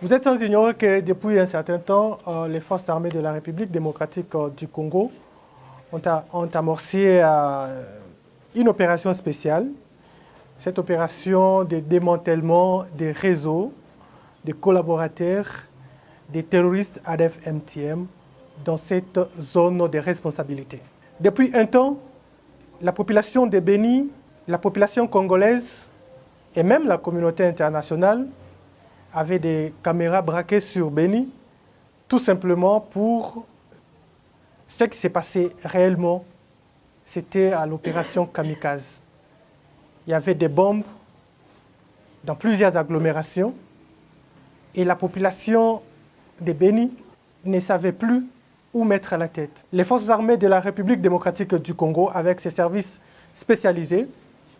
Vous êtes sans ignorer que depuis un certain temps, les forces armées de la République démocratique du Congo ont amorcé une opération spéciale. Cette opération de démantèlement des réseaux, des collaborateurs, des terroristes ADF-MTM dans cette zone de responsabilité. Depuis un temps, la population de Béni, la population congolaise et même la communauté internationale avaient des caméras braquées sur Béni, tout simplement pour ce qui s'est passé réellement. C'était à l'opération Kamikaze. Il y avait des bombes dans plusieurs agglomérations et la population de Béni ne savait plus où mettre la tête. Les forces armées de la République démocratique du Congo, avec ses services spécialisés,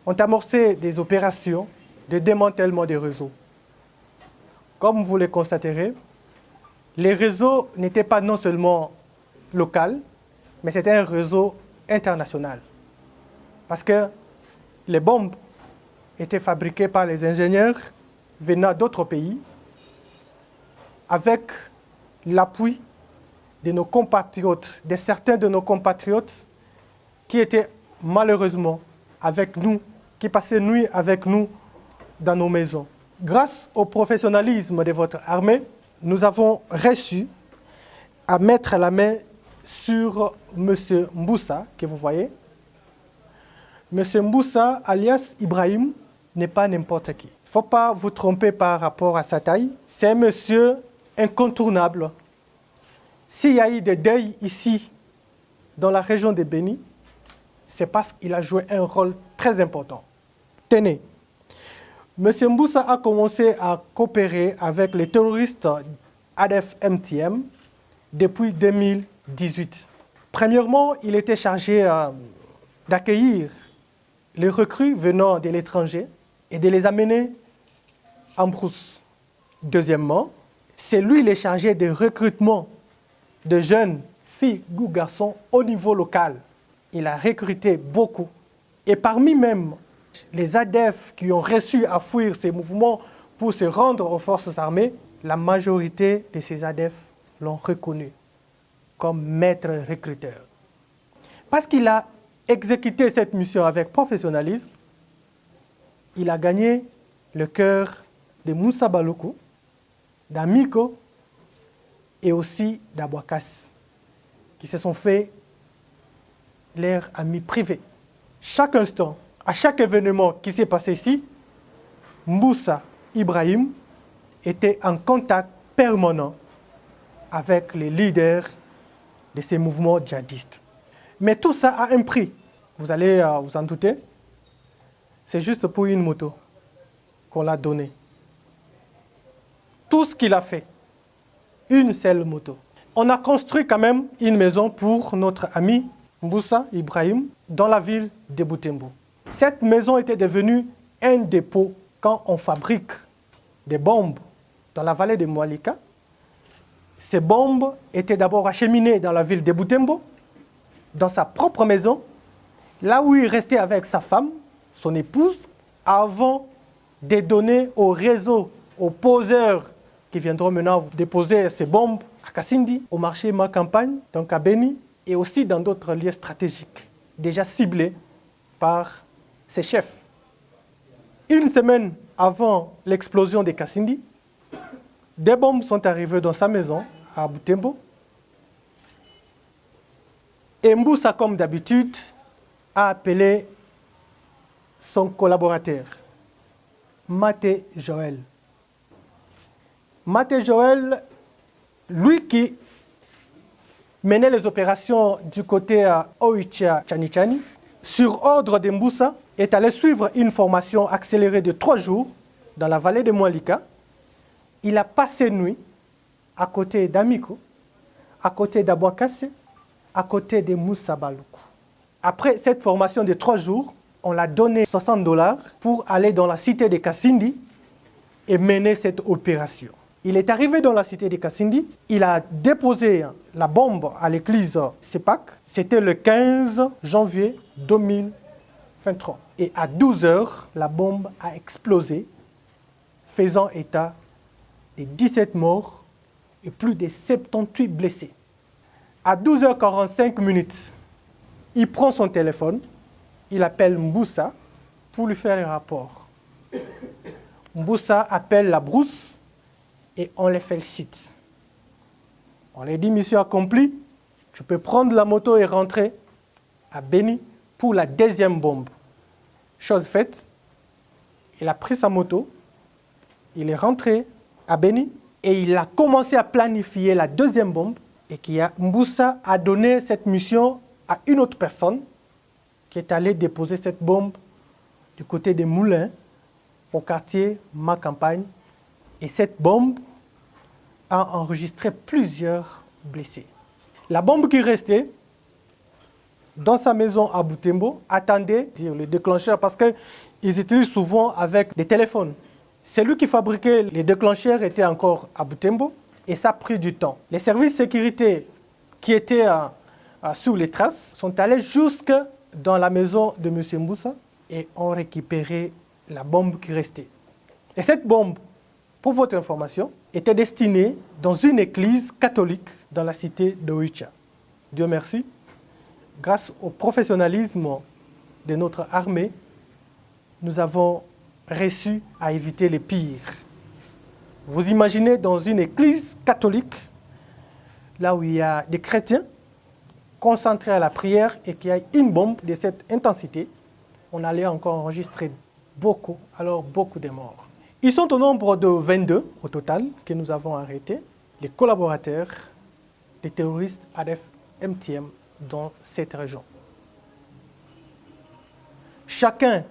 ont amorcé des opérations de démantèlement des réseaux. Comme vous le constaterez, les réseaux n'étaient pas non seulement locaux, mais c'était un réseau international. Parce que les bombes étaient fabriquées par les ingénieurs venant d'autres pays avec l'appui de nos compatriotes, de certains de nos compatriotes qui étaient malheureusement avec nous, qui passaient nuit avec nous dans nos maisons. Grâce au professionnalisme de votre armée, nous avons réussi à mettre la main sur M. Mboussa, que vous voyez. M. Mboussa, alias Ibrahim, n'est pas n'importe qui. Il ne faut pas vous tromper par rapport à sa taille. C'est un monsieur incontournable. S'il y a eu des deuils ici, dans la région de Béni, c'est parce qu'il a joué un rôle très important. Tenez, M. Mboussa a commencé à coopérer avec les terroristes ADF-MTM depuis 2018. Premièrement, il était chargé d'accueillir les recrues venant de l'étranger et de les amener en brousse. Deuxièmement, c'est lui le chargé de recrutement de jeunes filles ou garçons au niveau local. Il a recruté beaucoup. Et parmi même les ADF qui ont réussi à fuir ces mouvements pour se rendre aux forces armées, la majorité de ces ADF l'ont reconnu comme maître recruteur. Parce qu'il a exécuté cette mission avec professionnalisme, il a gagné le cœur de Moussa Baloukou, d'Amiko et aussi d'Abouakas, qui se sont fait leurs amis privés. Chaque instant, à chaque événement qui s'est passé ici, Mboussa Ibrahim était en contact permanent avec les leaders de ces mouvements djihadistes. Mais tout ça a un prix, vous allez vous en douter. C'est juste pour une moto qu'on l'a donné. Tout ce qu'il a fait, une seule moto. On a construit quand même une maison pour notre ami Mboussa Ibrahim dans la ville de Butembo. Cette maison était devenue un dépôt quand on fabrique des bombes dans la vallée de Moualika. Ces bombes étaient d'abord acheminées dans la ville de Butembo, dans sa propre maison, là où il restait avec sa femme, son épouse, avant de donner au réseau, aux poseurs qui viendront maintenant déposer ces bombes à Kassindi, au marché Ma Campagne, donc à Béni, et aussi dans d'autres lieux stratégiques, déjà ciblés par ses chefs. Une semaine avant l'explosion de Kassindi, des bombes sont arrivées dans sa maison à Butembo. Et Mboussa, comme d'habitude, a appelé son collaborateur, Maté Joël. Maté Joël, lui qui menait les opérations du côté Oicha Chanichani, sur ordre de Mboussa, est allé suivre une formation accélérée de 3 jours dans la vallée de Moualika. Il a passé nuit à côté d'Amiko, à côté d'Abouakassé, à côté de Moussa Baloukou. Après cette formation de 3 jours, on l'a donné $60 pour aller dans la cité de Kassindi et mener cette opération. Il est arrivé dans la cité de Kassindi, il a déposé la bombe à l'église Sepak. C'était le 15 janvier 2023. Et à 12 h, la bombe a explosé, faisant état de 17 morts et plus de 78 blessés. À 12h45, il prend son téléphone, il appelle Mboussa pour lui faire un rapport. Mboussa appelle la brousse et on les félicite. On lui dit, mission accomplie, tu peux prendre la moto et rentrer à Beni pour la deuxième bombe. Chose faite, il a pris sa moto, il est rentré à Beni et il a commencé à planifier la deuxième bombe et Mboussa a donné cette mission à une autre personne qui est allée déposer cette bombe du côté des Moulins au quartier Ma Campagne. Et cette bombe a enregistré plusieurs blessés. La bombe qui restait dans sa maison à Butembo attendait le déclencheur parce qu'ils utilisent souvent avec des téléphones. Celui qui fabriquait les déclencheurs était encore à Butembo et ça a pris du temps. Les services de sécurité qui étaient sur les traces sont allés jusque dans la maison de M. Mboussa et ont récupéré la bombe qui restait. Et cette bombe, pour votre information, était destinée dans une église catholique dans la cité de Oicha. Dieu merci, grâce au professionnalisme de notre armée, nous avons réussi à éviter les pires. Vous imaginez dans une église catholique, là où il y a des chrétiens concentrés à la prière et qu'il y a une bombe de cette intensité, on allait encore enregistrer beaucoup de morts. Ils sont au nombre de 22 au total que nous avons arrêtés, les collaborateurs des terroristes ADF-MTM dans cette région. Chacun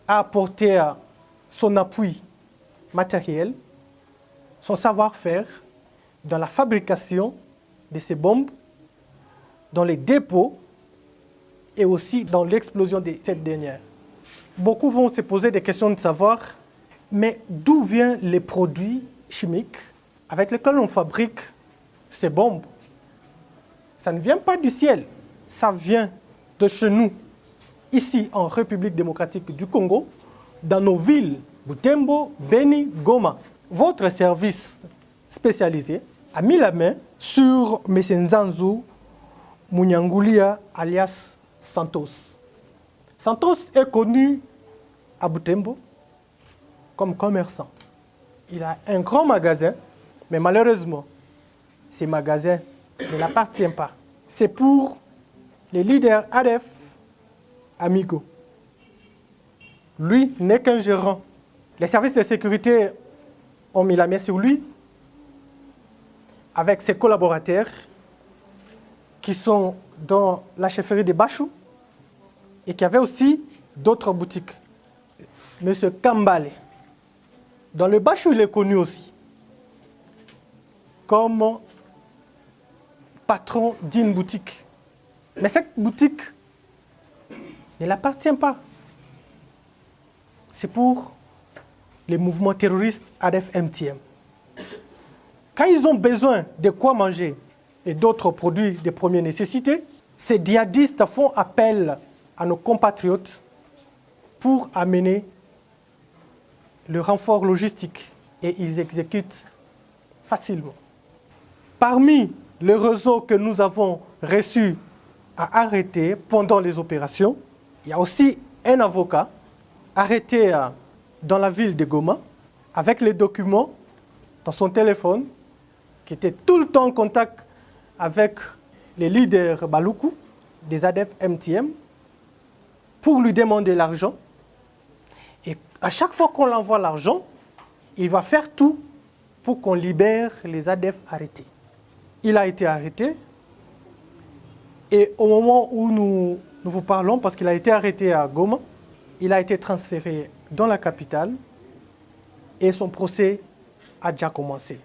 a apporté son appui matériel, son savoir-faire dans la fabrication de ces bombes, dans les dépôts et aussi dans l'explosion de cette dernière. Beaucoup vont se poser des questions de savoir, mais d'où viennent les produits chimiques avec lesquels on fabrique ces bombes? Ça ne vient pas du ciel, ça vient de chez nous, ici en République démocratique du Congo, dans nos villes Butembo, Beni, Goma. Votre service spécialisé a mis la main sur M. Nzanzu Munyangulia alias Santos. Santos est connu à Butembo comme commerçant. Il a un grand magasin, mais malheureusement, ces magasins ne l'appartiennent pas. C'est pour les leaders ADF Amigo. Lui n'est qu'un gérant. Les services de sécurité ont mis la main sur lui avec ses collaborateurs qui sont dans la chefferie de Bachou et qui avaient aussi d'autres boutiques. Monsieur Kambale. Dans le Bachou, il est connu aussi comme patron d'une boutique. Mais cette boutique ne l'appartient pas. C'est pour les mouvements terroristes ADF-MTM. Quand ils ont besoin de quoi manger et d'autres produits de première nécessité, ces djihadistes font appel à nos compatriotes pour amener le renfort logistique et ils exécutent facilement. Parmi les réseaux que nous avons reçus à arrêter pendant les opérations, il y a aussi un avocat arrêté dans la ville de Goma avec les documents dans son téléphone qui était tout le temps en contact avec les leaders Baloukou des ADF-MTM pour lui demander l'argent. Et à chaque fois qu'on l'envoie l'argent, il va faire tout pour qu'on libère les ADF arrêtés. Il a été arrêté et au moment où nous vous parlons, parce qu'il a été arrêté à Goma, il a été transféré dans la capitale et son procès a déjà commencé.